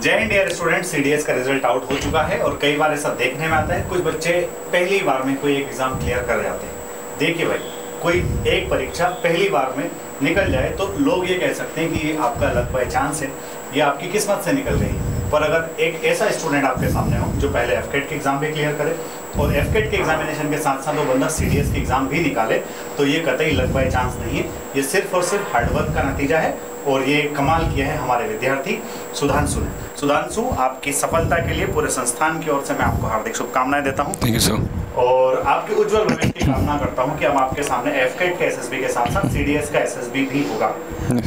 जय Hind dear student, CDS का result out हो चुका है और कई बार ऐसा देखने में आता है कुछ बच्चे पहली बार में कोई एक एग्जाम क्लियर कर जाते हैं। देखिए भाई, कोई एक परीक्षा पहली बार में निकल जाए तो लोग ये कह सकते हैं कि ये आपका लक बाय चांस है, ये आपकी किस्मत से निकल गई है। पर अगर एक ऐसा स्टूडेंट आपके सामने हो जो पहले एफकेट के एग्जाम भी क्लियर करे और एफकेट के एग्जामिनेशन के साथ साथ वो बंदा सीडीएस की एग्जाम भी निकाले, तो ये कतई लक बाय चांस नहीं है, ये सिर्फ और सिर्फ हार्डवर्क का नतीजा है। और ये कमाल किया है हमारे विद्यार्थी सुधांशु ने। सुधांशु, आपकी सफलता के लिए पूरे संस्थान की ओर से मैं आपको हार्दिक शुभकामनाएं देता हूं। Thank you sir. और आपके उज्जवल भविष्य की कामना करता हूं कि हम आपके सामने एफकेट के एसएसबी के साथ साथ सीडीएस का एसएसबी भी होगा।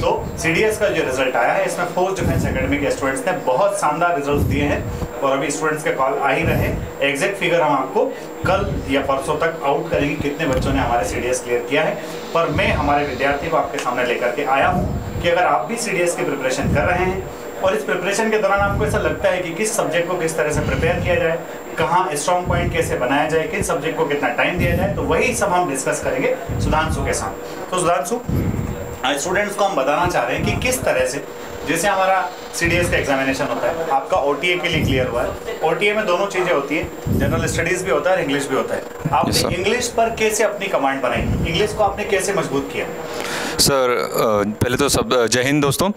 तो सीडीएस का जो रिजल्ट आया है इसमें फोर्स डिफेंस एकेडमी के स्टूडेंट्स ने बहुत शानदार रिजल्ट दिए हैं और अभी स्टूडेंट्स के कॉल आ ही रहे। एग्जैक्ट फिगर हम आपको कल या परसों तक आउट करेंगे कितने बच्चों ने हमारे सीडीएस क्लियर किया है। पर मैं हमारे विद्यार्थी को आपके सामने लेकर के आया हूँ कि अगर आप भी सीडीएस की प्रिपरेशन कर रहे हैं और इस प्रिपरेशन के दौरान आपको ऐसा लगता है कि किस सब्जेक्ट को किस तरह से प्रिपेयर किया जाए, कहाँ स्ट्रॉन्ग पॉइंट कैसे बनाया जाए, किस सब्जेक्ट को कितना टाइम दिया जाए, तो वही सब हम डिस्कस करेंगे सुधांशु के साथ। तो सुधांशु, स्टूडेंट्स को हम बताना चाह रहे हैं कि किस तरह से, जैसे हमारा सीडीएस का एग्जामिनेशन होता है, आपका ओटीए के लिए क्लियर हुआ है। ओटीए में दोनों चीज़ें होती हैं, जनरल स्टडीज़ भी होता है और इंग्लिश भी होता है। आपने इंग्लिश पर कैसे अपनी कमांड बनाई, इंग्लिश को आपने कैसे मजबूत किया? सर पहले तो सब जय हिंद दोस्तों।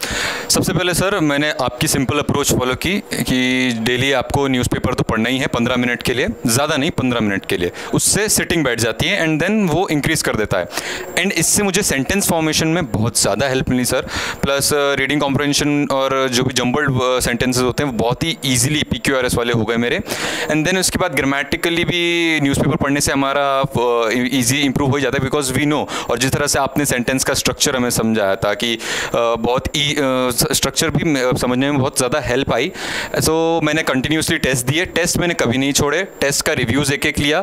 सबसे पहले सर मैंने आपकी सिंपल अप्रोच फॉलो की कि डेली आपको न्यूज़पेपर तो पढ़ना ही है 15 मिनट के लिए, ज़्यादा नहीं 15 मिनट के लिए, उससे सिटिंग बैठ जाती है एंड देन वो इंक्रीज़ कर देता है। एंड इससे मुझे सेंटेंस फॉर्मेशन में बहुत ज़्यादा हेल्प मिली सर। प्लस रीडिंग कॉम्प्रहेंशन और जो भी जम्बल्ड सेंटेंसेस होते हैं वो बहुत ही ईजिली PQRS वाले हो गए मेरे। एंड देन उसके बाद ग्रामेटिकली भी न्यूज़पेपर पढ़ने से हमारा ईजी इंप्रूव हो जाता है, बिकॉज वी नो। और जिस तरह से आपने सेंटेंस का स्ट्रक्चर हमें समझाया था कि बहुत स्ट्रक्चर भी समझने में बहुत ज़्यादा हेल्प आई। सो मैंने कंटिन्यूसली टेस्ट दिए, टेस्ट मैंने कभी नहीं छोड़े, टेस्ट का रिव्यूज़ एक एक लिया।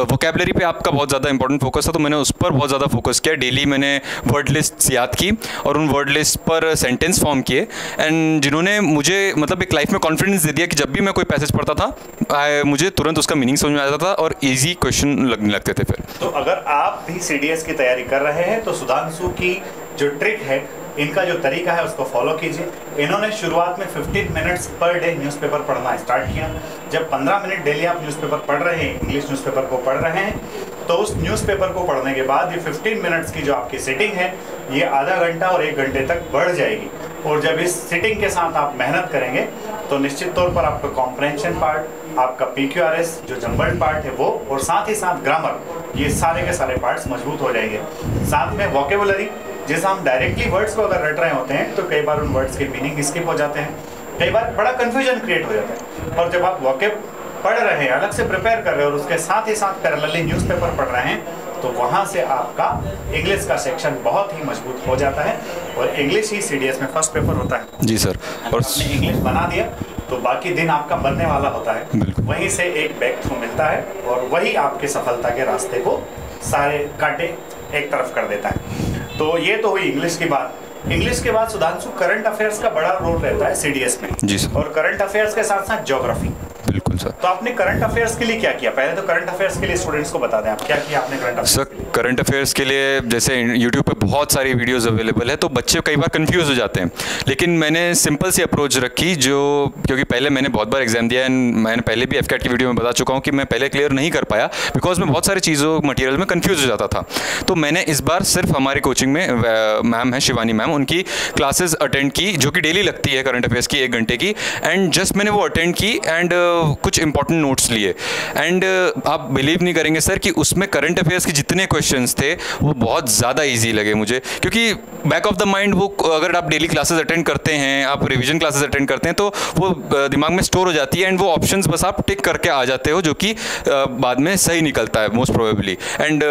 वोकेबलरी पे आपका बहुत ज़्यादा इंपॉर्टेंट फोकस था तो मैंने उस पर बहुत ज़्यादा फोकस किया। डेली मैंने वर्ड लिस्ट याद की और उन वर्ड लिस्ट पर सेंटेंस फॉर्म किए। एंड जिन्होंने मुझे मतलब एक लाइफ में कॉन्फिडेंस दे दिया कि जब भी मैं कोई पैसेज पढ़ता था मुझे तुरंत उसका मीनिंग समझ में आता था और ईजी क्वेश्चन लगने लगते थे फिर। तो अगर आप भी सीडीएस की तैयारी कर रहे हैं तो सुधांशु की जो ट्रिक है, इनका जो तरीका है उसको फॉलो कीजिए। इन्होंने शुरुआत में 15 मिनट्स पर डे न्यूज़पेपर पढ़ना स्टार्ट किया। जब 15 मिनट डेली आप न्यूज़पेपर पढ़ रहे हैं, इंग्लिश न्यूज़पेपर को पढ़ रहे हैं, तो उस न्यूज़पेपर को पढ़ने के बाद ये 15 मिनट्स की जो आपकी सिटिंग है ये आधा घंटा और 1 घंटे तक बढ़ जाएगी। और जब इस सिटिंग के साथ आप मेहनत करेंगे तो निश्चित तौर पर आपका कॉम्प्रहेंशन पार्ट, आपका PQRS जो जम्बल्ड पार्ट है वो, और साथ ही साथ ग्रामर, ये सारे के सारे पार्ट्स मजबूत हो जाएंगे। साथ में वोकेबुलरी, जैसे हम डायरेक्टली वर्ड्स को अगर रट रहे होते हैं तो कई बार उन वर्ड्स के मीनिंग स्किप हो जाते हैं, कई बार बड़ा कन्फ्यूजन क्रिएट हो जाता है। और जब आप वोकेब पढ़ रहे हैं, अलग से प्रिपेयर कर रहे हैं और उसके साथ ही साथ पैरेलली न्यूज़पेपर पढ़ रहे हैं, तो वहाँ से आपका इंग्लिश का सेक्शन बहुत ही मजबूत हो जाता है। और इंग्लिश ही सीडीएस में फर्स्ट पेपर होता है। जी सर। और आपने इंग्लिश बना दिया तो बाकी दिन आपका बनने वाला होता है। वहीं से एक बैक थ्रू मिलता है और वही आपके सफलता के रास्ते को सारे कांटे एक तरफ कर देता है। तो ये तो हुई इंग्लिश की बात। इंग्लिश के बाद सुधांशु, करंट अफेयर्स का बड़ा रोल रहता है सीडीएस में। जी सर। और करंट अफेयर्स के साथ साथ ज्योग्राफी। बिल्कुल सर। तो आपने करंट अफेयर्स के लिए क्या किया? पहले तो करंट अफेयर्स के लिए स्टूडेंट्स को बता दें, आप क्या किया आपने current affairs? Sir current affairs के लिए जैसे यूट्यूब पे बहुत सारी वीडियोस अवेलेबल है, तो बच्चे कई बार कंफ्यूज हो जाते हैं। लेकिन मैंने सिंपल सी अप्रोच रखी, जो क्योंकि पहले मैंने बहुत बार एग्जाम दिया एंड मैंने पहले भी एफकेट की वीडियो में बता चुका हूँ कि मैं पहले क्लियर नहीं कर पाया बिकॉज मैं बहुत सारी चीज़ों मटीरियल में कन्फ्यूज हो जाता था। तो मैंने इस बार सिर्फ हमारी कोचिंग में मैम है शिवानी मैम, उनकी क्लासेस अटेंड की जो कि डेली लगती है करंट अफेयर्स की 1 घंटे की। एंड जस्ट मैंने वो अटेंड की एंड कुछ इंपॉर्टेंट नोट्स लिए। एंड आप बिलीव नहीं करेंगे सर कि उसमें करंट अफेयर्स के जितने क्वेश्चंस थे वो बहुत ज़्यादा इजी लगे मुझे, क्योंकि बैक ऑफ द माइंड वो अगर आप डेली क्लासेस अटेंड करते हैं, आप रिवीजन क्लासेस अटेंड करते हैं, तो वो दिमाग में स्टोर हो जाती है एंड वो ऑप्शंस बस आप टिक करके आ जाते हो, जो कि बाद में सही निकलता है मोस्ट प्रोबेबली। एंड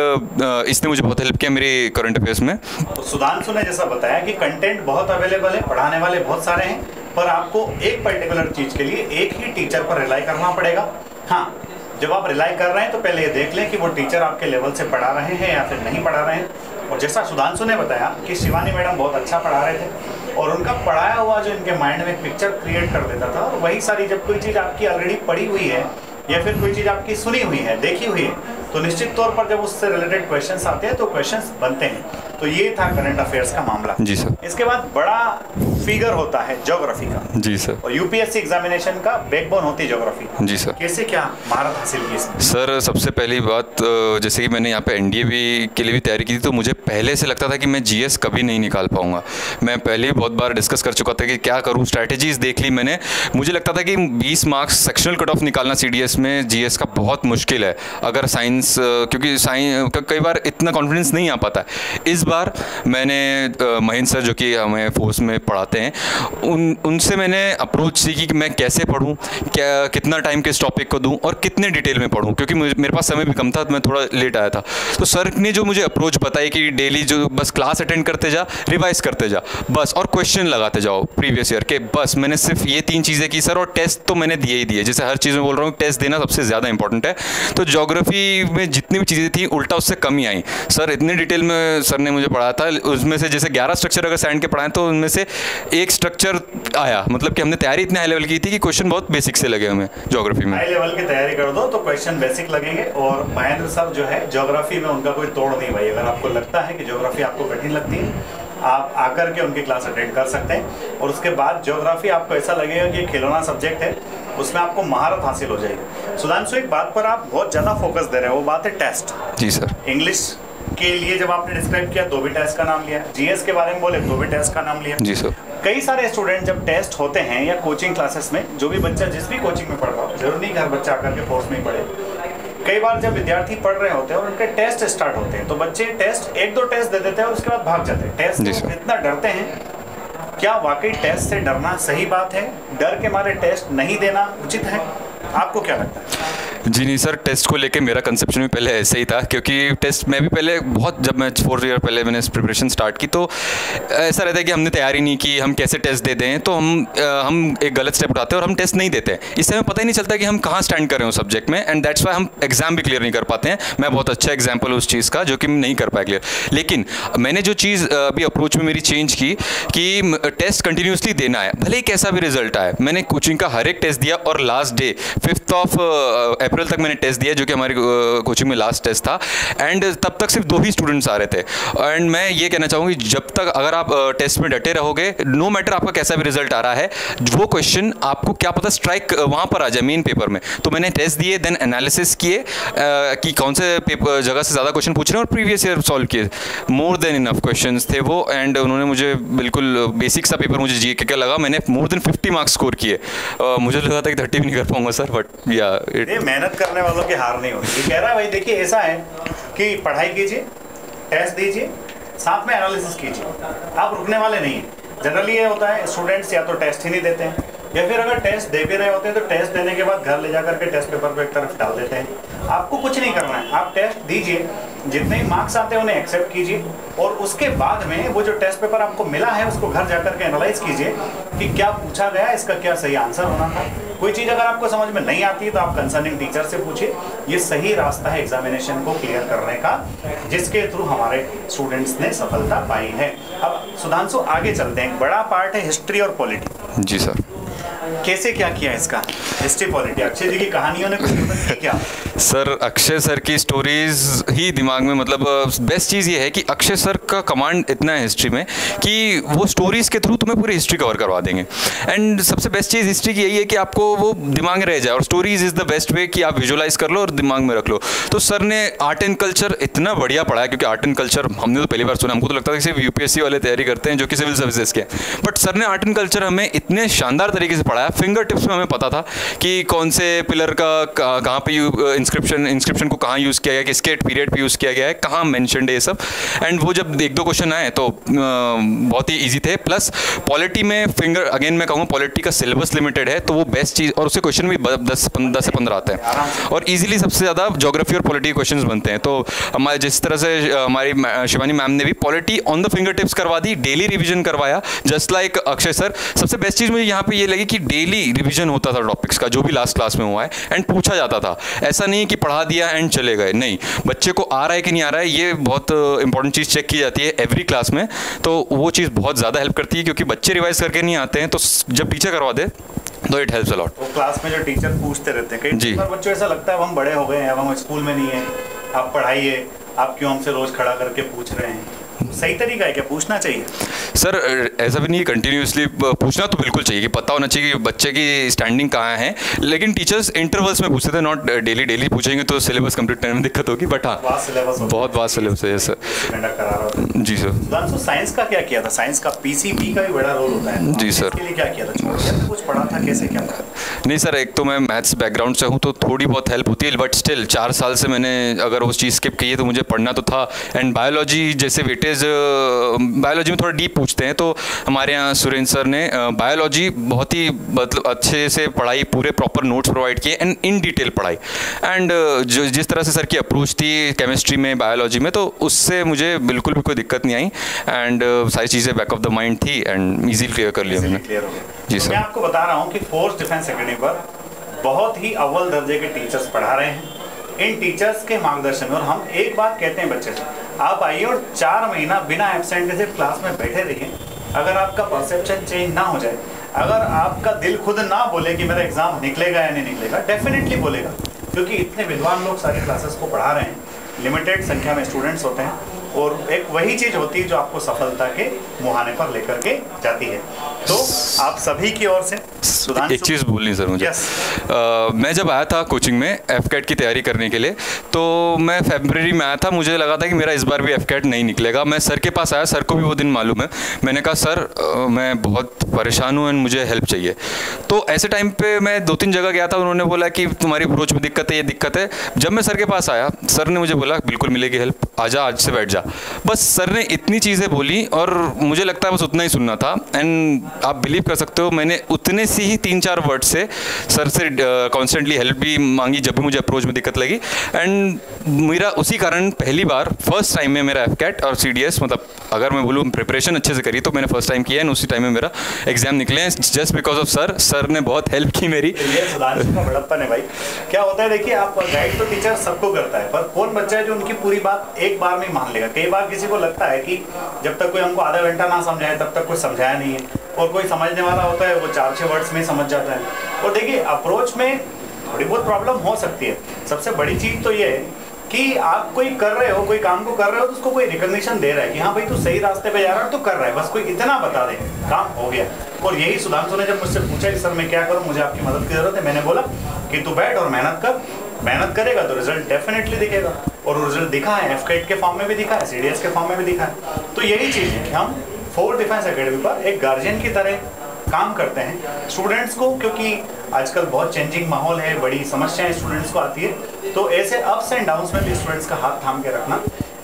इसने मुझे बहुत हेल्प किया मेरी करंट अफेयर्स में। तो सुधांशु ने जैसा बताया कि कंटेंट बहुत अवेलेबल है, पढ़ाने वाले बहुत सारे हैं, पर आपको एक पर्टिकुलर चीज़ के लिए एक ही टीचर पर रिलाई करना पड़ेगा। हाँ, जब आप रिलाई कर रहे हैं तो पहले ये देख लें कि वो टीचर आपके लेवल से पढ़ा रहे हैं या फिर नहीं पढ़ा रहे हैं। और जैसा सुधांशु ने बताया कि शिवानी मैडम बहुत अच्छा पढ़ा रहे थे और उनका पढ़ाया हुआ जो इनके माइंड में पिक्चर क्रिएट कर देता था, और वही सारी जब कोई चीज़ आपकी ऑलरेडी पढ़ी हुई है या फिर कोई चीज़ आपकी सुनी हुई है, देखी हुई है, तो निश्चित तौर पर जब उससे रिलेटेड क्वेश्चंस आते हैं तो क्वेश्चंस बनते हैं। तो ये था करंट अफेयर्स का मामला। जी सर। इसके बाद बड़ा फिगर होता है ज्योग्राफी का। जी सर। और यूपीएससी एग्जामिनेशन का बैकबोन होती है ज्योग्राफी। जी सर। कैसे क्या महारत हासिल की इसमें? सर सबसे पहली बात, जैसे कि मैंने यहाँ पे एनडीए भी के लिए भी तैयारी की थी, तो मुझे पहले से लगता था कि मैं जीएस कभी नहीं निकाल पाऊंगा। मैं पहले ही बहुत बार डिस्कस कर चुका था कि क्या करूँ, स्ट्रैटेजीज देख ली मैंने। मुझे लगता था कि 20 मार्क्स सेक्शनल कट ऑफ निकालना सीडीएस में जीएस का बहुत मुश्किल है, अगर साइंस, क्योंकि साइंस कई बार इतना कॉन्फिडेंस नहीं आ पाता है। इस बार मैंने महेंद्र सर जो कि हमें फोर्स में पढ़ाते हैं, उनसे मैंने अप्रोच सीखी कि मैं कैसे पढूं, क्या कितना टाइम किस टॉपिक को दूं और कितने डिटेल में पढूं, क्योंकि मेरे पास समय भी कम था, मैं थोड़ा लेट आया था। तो सर ने जो मुझे अप्रोच बताई कि डेली जो बस क्लास अटेंड करते जा, रिवाइज करते जा बस, और क्वेश्चन लगाते जाओ प्रीवियस ईयर के, बस मैंने सिर्फ ये 3 चीज़ें की सर। और टेस्ट तो मैंने दिए ही दिए, जैसे हर चीज़ में बोल रहा हूँ, टेस्ट देना सबसे ज़्यादा इंपॉर्टेंट है। तो ज्योग्राफी में जितनी भी चीज़ें थी उल्टा उससे कम ही आई सर। इतने डिटेल में सर ने मुझे पढ़ाया था, उसमें से जैसे 11 स्ट्रक्चर अगर सैंड के पढ़ाएं तो उनमें से एक स्ट्रक्चर आया, मतलब कि हमने तैयारी इतने हाई लेवल की थी कि क्वेश्चन बहुत बेसिक से लगे हमें ज्योग्राफी में। हाई लेवल की तैयारी कर दो तो क्वेश्चन बेसिक लगेंगे। और महेंद्र सर जो है ज्योग्राफी में उनका कोई तोड़ नहीं भाई। अगर आपको लगता है कि ज्योग्राफी आपको कठिन लगती है, आप आकर के उनकी क्लास अटेंड कर सकते हैं। और उसके बाद ज्योग्राफी आपको ऐसा लगेगा कि खिलौना सब्जेक्ट है, उसमें आपको महारत हासिल हो जाएगी। सुधांशु, एक बात पर आप बहुत ज़्यादा फोकस दे रहे हैं, वो बात है टेस्ट। जी सर। इंग्लिश के लिए जब आपने डिस्क्राइब किया तो भी टेस्ट का नाम लिया, जीएस के बारे में बोले तो भी टेस्ट का नाम लिया। जी सर। कई सारे स्टूडेंट जब टेस्ट होते हैं या कोचिंग क्लासेस में, जो भी बच्चा जिस भी कोचिंग में पढ़ रहा हो, जरूरी नहीं घर बच्चा आकर के कोर्स में ही पढ़े, कई बार जब विद्यार्थी पढ़ रहे होते हैं और उनके टेस्ट स्टार्ट होते हैं तो बच्चे टेस्ट 1-2 टेस्ट दे देते हैं और उसके बाद भाग जाते हैं। टेस्ट इतना डरते हैं, क्या वाकई टेस्ट से डरना सही बात है? डर के मारे टेस्ट नहीं देना उचित है? आपको क्या लगता है? जी नहीं सर, टेस्ट को लेके मेरा कंसेप्शन भी पहले ऐसे ही था, क्योंकि टेस्ट मैं भी पहले बहुत, जब मैं 4 ईयर पहले मैंने प्रिपरेशन स्टार्ट की तो ऐसा रहता है कि हमने तैयारी नहीं की, हम कैसे टेस्ट दे दें, तो हम एक गलत स्टेप उठाते हैं और हम टेस्ट नहीं देते हैं। इससे हमें पता ही नहीं चलता कि हम कहाँ स्टैंड कर रहे हो सब्जेक्ट में, एंड दैट्स वाई हम एग्जाम भी क्लियर नहीं कर पाते हैं। मैं बहुत अच्छा एग्जाम्पल उस चीज़ का जो कि नहीं कर पाया क्लियर। लेकिन मैंने जो चीज़ अभी अप्रोच में मेरी चेंज की कि टेस्ट कंटिन्यूसली देना है, भले ही कैसा भी रिजल्ट आए। मैंने कोचिंग का हर एक टेस्ट दिया और लास्ट डे 5 अप्रैल तक मैंने टेस्ट दिया, जो कि हमारी कोचिंग में लास्ट टेस्ट था। एंड तब तक सिर्फ 2 ही स्टूडेंट्स आ रहे थे। एंड मैं ये कहना चाहूँगी, जब तक अगर आप टेस्ट में डटे रहोगे, नो मैटर आपका कैसा भी रिजल्ट आ रहा है, वो क्वेश्चन आपको क्या पता स्ट्राइक वहाँ पर आ जाए मेन पेपर में। तो मैंने टेस्ट दिए, देन एनालिसिस किए कि कौन से जगह से ज़्यादा क्वेश्चन पूछ रहे हैं और प्रीवियस ईयर सॉल्व किए। मोर देन इनफ क्वेश्चन थे वो, एंड उन्होंने मुझे बिल्कुल बेसिक सा पेपर मुझे जीके का लगा। मैंने मोर देन 50 मार्क्स स्कोर किए। मुझे लगा था कि 30 भी नहीं कर पाऊंगा सर, बट या मेहनत करने वालों की हार नहीं होती। ये कह रहा है भाई, देखिए ऐसा है कि पढ़ाई कीजिए, टेस्ट दीजिए, साथ में एनालिसिस कीजिए, आप रुकने वाले नहीं हैं। जनरली ये होता है स्टूडेंट्स या तो टेस्ट ही नहीं देते हैं, या फिर अगर टेस्ट दे भी रहे होते हैं तो टेस्ट देने के बाद घर ले जाकर के टेस्ट पेपर को एक तरफ डाल देते हैं। आपको कुछ नहीं करना है, आप टेस्ट दीजिए, जितने ही मार्क्स आते हैं उन्हें एक्सेप्ट कीजिए, और उसके बाद में वो जो टेस्ट पेपर आपको मिला है उसको घर जाकर के एनालाइज कीजिए कि क्या पूछा गया, इसका क्या सही आंसर होना था। कोई चीज़ अगर आपको समझ में नहीं आती है तो आप कंसर्निंग टीचर से पूछिए। ये सही रास्ता है एग्जामिनेशन को क्लियर करने का, जिसके थ्रू हमारे स्टूडेंट्स ने सफलता पाई है। अब सुधांशु आगे चलते हैं। बड़ा पार्ट है हिस्ट्री और पॉलिटी। जी सर। कैसे क्या किया इसका? हिस्ट्री पॉलिटी अक्षय जी की कहानियों ने कुछ मदद की क्या? सर अक्षय सर की स्टोरीज ही दिमाग में, मतलब बेस्ट चीज़ ये है कि अक्षय सर का कमांड इतना है हिस्ट्री में कि वो स्टोरीज के थ्रू तुम्हें पूरी हिस्ट्री कवर करवा देंगे। एंड सबसे बेस्ट चीज़ हिस्ट्री की यही है कि आपको वो दिमाग में रह जाए, और stories is the best way कि आप विजुअलाइज कर लो और दिमाग में रख लो। तो सर ने आर्ट एंड कल्चर इतना बढ़िया पढ़ाया, क्योंकि आर्ट एंड कल्चर हमने तो पहली बार सुना, हमको तो लगता था कि सिर्फ यूपीएससी वाले तैयारी करते हैं जो कि सिविल सर्विसेज के, बट सर ने आर्ट एंड कल्चर हमें इतने शानदार तरीके से पढ़ाया। फिंगर टिप्स में हमें पता था कि कौन से पिलर का कहाँ पे इंस्क्रिप्शन को कहाँ यूज़ किया गया, किसके पीरियड पे यूज़ किया गया है, कहाँ मेंशन्ड है ये सब। एंड वो जब 1-2 क्वेश्चन आए तो बहुत ही इजी थे। प्लस पॉलिटी में फिंगर, अगेन मैं कहूँगा पॉलिटी का सिलेबस लिमिटेड है, तो वो बेस्ट चीज़, और उससे क्वेश्चन भी 10 से 15 आते हैं, और ईजिली सबसे ज़्यादा ज्योग्राफी और पॉलिटी क्वेश्चन बनते हैं। तो हमारे जिस तरह से हमारी शिवानी मैम ने भी polity on the finger tips करवा दी, डेली रिविजन करवाया, जस्ट लाइक अक्षय सर। सबसे बेस्ट चीज़ मुझे यहाँ पे ये लगी कि डेली रिविजन होता था टॉपिक्स का, जो भी लास्ट क्लास में हुआ है, एंड पूछा जाता था। ऐसा नहीं कि पढ़ा दिया एंड चले गए, नहीं, बच्चे को आ रहा है कि नहीं आ रहा है, ये बहुत इंपॉर्टेंट चीज़ चेक की जाती है एवरी क्लास में। तो वो चीज़ बहुत ज़्यादा हेल्प करती है, क्योंकि बच्चे रिवाइज करके नहीं आते हैं, तो जब टीचर करवा दे तो इट हेल्प्स अ लॉट। वो क्लास में जो टीचर पूछते रहते हैं, कई बार बच्चों ऐसा लगता है हम बड़े हो गए हैं, अब हम स्कूल में नहीं है, आप पढ़ाइए, आप क्यों हमसे रोज खड़ा करके पूछ रहे हैं। सही तरीका है क्या, पूछना चाहिए? सर ऐसा भी नहीं, कंटिन्यूसली पूछना तो बिल्कुल चाहिए कि पता होना चाहिए कि बच्चे की स्टैंडिंग कहाँ है, लेकिन टीचर्स इंटरवल्स में पूछते थे, नॉट डेली पूछेंगे तो सिलेबस कंप्लीट करने में दिक्कत होगी। बट हाँ, बहुत वास्ट सिलेबस है सर। जी सर। साइंस का क्या किया था? साइंस का पीसीबी का भी बड़ा रोल होता है। जी सर। इसके लिए क्या किया था? कुछ पढ़ा था, कैसे क्या पढ़ा? नहीं सर, एक तो मैं मैथ्स बैकग्राउंड से हूँ तो थोड़ी बहुत हेल्प होती है, बट स्टिल 4 साल से मैंने अगर वो चीज़ स्किप की है तो मुझे पढ़ना तो था। एंड बायोलॉजी जैसे वेटेज, बायोलॉजी में थोड़ा डीप पूछते हैं, तो हमारे यहाँ सुरेंद्र सर ने बायोलॉजी बहुत ही मतलब अच्छे से पढ़ाई, पूरे प्रॉपर नोट्स प्रोवाइड किए एंड इन डिटेल पढ़ाई। एंड जो जिस तरह से सर की अप्रोच थी केमिस्ट्री में, बायोलॉजी में, तो उससे मुझे बिल्कुल भी कोई दिक्कत नहीं आई एंड सारी चीज़ें बैक ऑफ द माइंड थी एंड ईजिली क्लियर कर लिया मैंने। जी सर। मैं आपको बता रहा हूँ कि फोर्स डिफेंस एकेडमी पर बहुत ही अव्वल दर्जे के टीचर्स पढ़ा रहे हैं। इन टीचर्स के मार्गदर्शन में, और हम एक बात कहते हैं बच्चे से, आप आइए और 4 महीना बिना एब्सेंट के सिर्फ क्लास में बैठे रहिए। अगर आपका परसेप्शन चेंज ना हो जाए, अगर आपका दिल खुद ना बोले कि मेरा एग्जाम निकलेगा या नहीं निकलेगा, डेफिनेटली बोलेगा, क्योंकि इतने विद्वान लोग सारी क्लासेस को पढ़ा रहे हैं, लिमिटेड संख्या में स्टूडेंट्स होते हैं, और एक वही चीज होती है जो आपको सफलता के मुहाने पर लेकर के जाती है। तो आप सभी की ओर से एक चीज़ बोलनी सर मुझे। मैं जब आया था कोचिंग में एफकेट की तैयारी करने के लिए, तो मैं फरवरी में आया था, मुझे लगा था कि मेरा इस बार भी एफकेट नहीं निकलेगा। मैं सर के पास आया, सर को भी वो दिन मालूम है। मैंने कहा सर मैं बहुत परेशान हूँ एंड मुझे हेल्प चाहिए। तो ऐसे टाइम पे मैं 2-3 जगह गया था, उन्होंने बोला कि तुम्हारी अप्रोच में दिक्कत है, ये दिक्कत है। जब मैं सर के पास आया, सर ने मुझे बोला बिल्कुल मिलेगी हेल्प, आजा आज से बैठ जा। बस सर ने इतनी चीज़ें बोली और मुझे लगता है बस उतना ही सुनना था। एंड आप बिलीव कर सकते हो, मैंने उतने से ही 3-4 वर्ड से सर से कॉन्स्टेंटली हेल्प भी मांगी जब भी मुझे अप्रोच में दिक्कत लगी। एंड मेरा उसी कारण पहली बार फर्स्ट टाइम में मेरा एफकेट और सीडीएस, मतलब अगर मैं बोलूँ प्रिपरेशन अच्छे से करी तो मैंने फर्स्ट टाइम किया है, उसी टाइम में मेरा एग्जाम निकले हैं just because of sir. Sir ने बहुत हेल्प की मेरी। ये सुधांशु का बड़प्पन है भाई। क्या होता है, देखिए आप गाइड तो टीचर सबको करता है, पर कौन बच्चा है जो उनकी पूरी बात एक बार में मान लेगा। कई बार किसी को लगता है कि जब तक कोई हमको आधा घंटा ना समझाए तब तक कुछ समझाया नहीं है, और कोई समझने वाला होता है वो 4-6 वर्ड्स में समझ जाता है। और देखिए अप्रोच में थोड़ी बहुत प्रॉब्लम हो सकती है। सबसे बड़ी चीज तो ये है कि आप कोई कर रहे हो, कोई काम को कर रहे हो, तो उसको कोई रिकॉग्निशन दे रहा है कि हाँ भाई तू सही रास्ते पे जा रहा है, तो कर रहा है, बस कोई इतना बता दे, काम हो गया। और यही सुधांशु ने जब मुझसे पूछा कि सर मैं क्या करूं, मुझे आपकी मदद की जरूरत है, मैंने बोला कि तू बैठ और मेहनत कर, मेहनत करेगा तो रिजल्ट डेफिनेटली दिखेगा। और रिजल्ट दिखा है, एफकेट के फॉर्म में भी दिखा है, सीडीएस के फॉर्म में भी दिखा है। तो यही चीज़ है कि हम फोर्स डिफेंस एकेडमी पर एक गार्जियन की तरह काम करते हैं स्टूडेंट्स को, क्योंकि आजकल बहुत चेंजिंग माहौल है, बड़ी समस्याएं स्टूडेंट्स को आती है। तो ऐसे अप्स एंड डाउन्स में भी स्टूडेंट्स का हाथ थाम के रखना,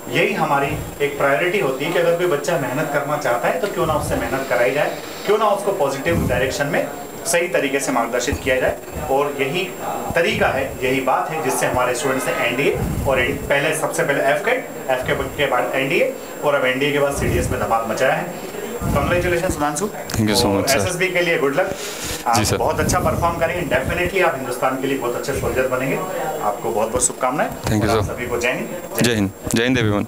यही हमारी एक प्रायोरिटी होती है कि अगर कोई बच्चा मेहनत करना चाहता है तो क्यों ना उससे मेहनत कराई जाए, क्यों ना उसको पॉजिटिव डायरेक्शन में सही तरीके से मार्गदर्शित किया जाए। और यही तरीका है, यही बात है जिससे हमारे स्टूडेंट्स ने एनडीए और पहले सबसे पहले एफकेट के बाद एनडीए और अब एनडीए के बाद सीडीएस में धमाल मचाया है। Congratulation Sudhanshu, thank you so much sir. SSB के लिए गुड लक, आप बहुत अच्छा परफॉर्म करेंगे, डेफिनेटली आप हिंदुस्तान के लिए बहुत अच्छे सोल्जर बनेंगे। आपको बहुत बहुत शुभकामनाएं। Thank you sir. सभी को जय हिंद। जय हिंद, जय हिंद एवरीवन।